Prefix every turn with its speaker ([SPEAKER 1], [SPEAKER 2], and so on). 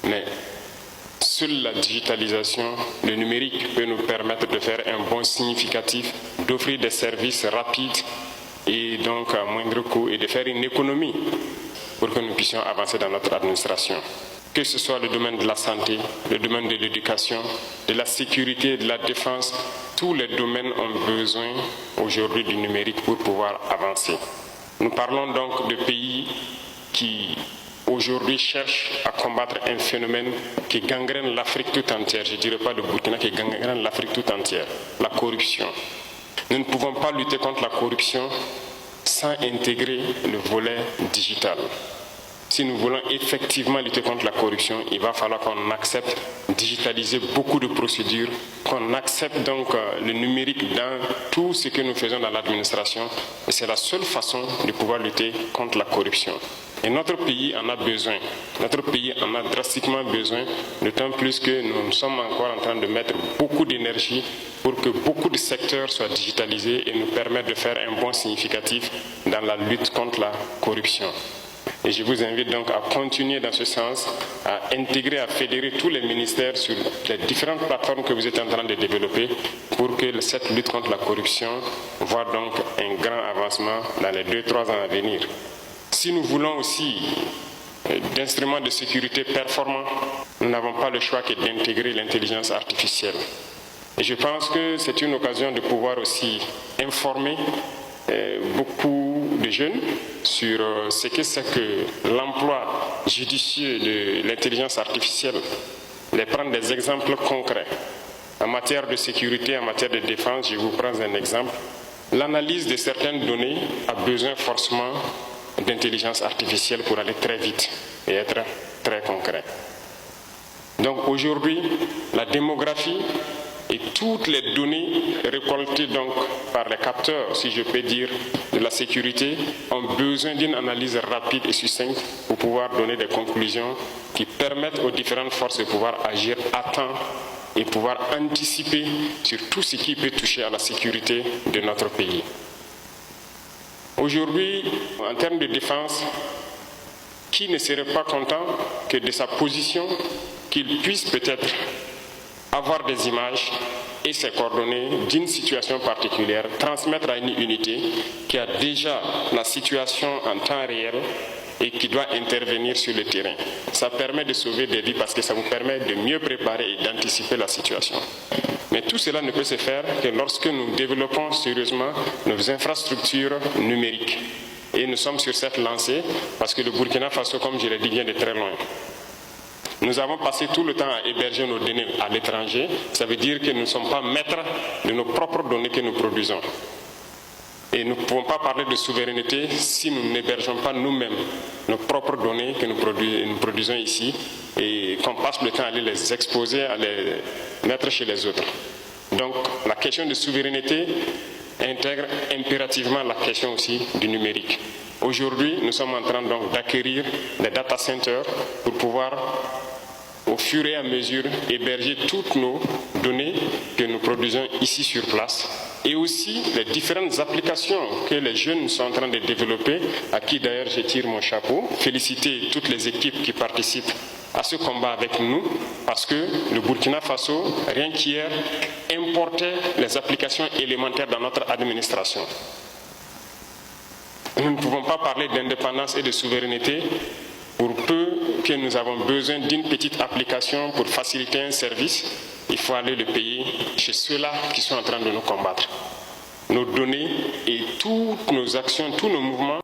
[SPEAKER 1] Mais seule la digitalisation, le numérique peut nous permettre de faire un bond significatif, d'offrir des services rapides et donc à moindre coût et de faire une économie pour que nous puissions avancer dans notre administration. Que ce soit le domaine de la santé, le domaine de l'éducation, de la sécurité, de la défense, tous les domaines ont besoin aujourd'hui du numérique pour pouvoir avancer. Nous parlons donc de pays qui aujourd'hui cherchent à combattre un phénomène qui gangrène l'Afrique tout entière. Je ne dirais pas le Burkina, qui gangrène l'Afrique tout entière, la corruption. Nous ne pouvons pas lutter contre la corruption sans intégrer le volet digital. Si nous voulons effectivement lutter contre la corruption, il va falloir qu'on accepte de digitaliser beaucoup de procédures, qu'on accepte donc le numérique dans tout ce que nous faisons dans l'administration. Et c'est la seule façon de pouvoir lutter contre la corruption. Et notre pays en a besoin. Notre pays en a drastiquement besoin, d'autant plus que nous sommes encore en train de mettre beaucoup d'énergie pour que beaucoup de secteurs soient digitalisés et nous permettent de faire un bond significatif dans la lutte contre la corruption. Et je vous invite donc à continuer dans ce sens, à intégrer, à fédérer tous les ministères sur les différentes plateformes que vous êtes en train de développer pour que cette lutte contre la corruption voit donc un grand avancement dans les 2-3 ans à venir. Si nous voulons aussi d'instruments de sécurité performants, nous n'avons pas le choix que d'intégrer l'intelligence artificielle. Et je pense que c'est une occasion de pouvoir aussi informer beaucoup de jeunes sur ce que c'est que l'emploi judicieux de l'intelligence artificielle, les prendre des exemples concrets. En matière de sécurité, en matière de défense, je vous prends un exemple. L'analyse de certaines données a besoin forcément d'intelligence artificielle pour aller très vite et être très concret. Donc aujourd'hui, la démographie et toutes les données récoltées donc par les capteurs, si je peux dire, de la sécurité, ont besoin d'une analyse rapide et succincte pour pouvoir donner des conclusions qui permettent aux différentes forces de pouvoir agir à temps et pouvoir anticiper sur tout ce qui peut toucher à la sécurité de notre pays. Aujourd'hui, en termes de défense, qui ne serait pas content que de sa position, qu'il puisse peut-être avoir des images et ses coordonnées d'une situation particulière, transmettre à une unité qui a déjà la situation en temps réel et qui doit intervenir sur le terrain. Ça permet de sauver des vies parce que ça vous permet de mieux préparer et d'anticiper la situation. Mais tout cela ne peut se faire que lorsque nous développons sérieusement nos infrastructures numériques. Et nous sommes sur cette lancée parce que le Burkina Faso, comme je l'ai dit, vient de très loin. Nous avons passé tout le temps à héberger nos données à l'étranger. Ça veut dire que nous ne sommes pas maîtres de nos propres données que nous produisons. Et nous ne pouvons pas parler de souveraineté si nous n'hébergeons pas nous-mêmes nos propres données que nous produisons ici et qu'on passe le temps à aller les exposer, à les mettre chez les autres. Donc la question de souveraineté intègre impérativement la question aussi du numérique. Aujourd'hui, nous sommes en train donc d'acquérir des data centers pour pouvoir au fur et à mesure héberger toutes nos données que nous produisons ici sur place et aussi les différentes applications que les jeunes sont en train de développer, à qui d'ailleurs je tire mon chapeau, féliciter toutes les équipes qui participent à ce combat avec nous parce que le Burkina Faso, rien qu'hier, importait les applications élémentaires dans notre administration. Nous ne pouvons pas parler d'indépendance et de souveraineté pour peu que nous avons besoin d'une petite application pour faciliter un service. Il faut aller le payer chez ceux-là qui sont en train de nous combattre. Nos données et toutes nos actions, tous nos mouvements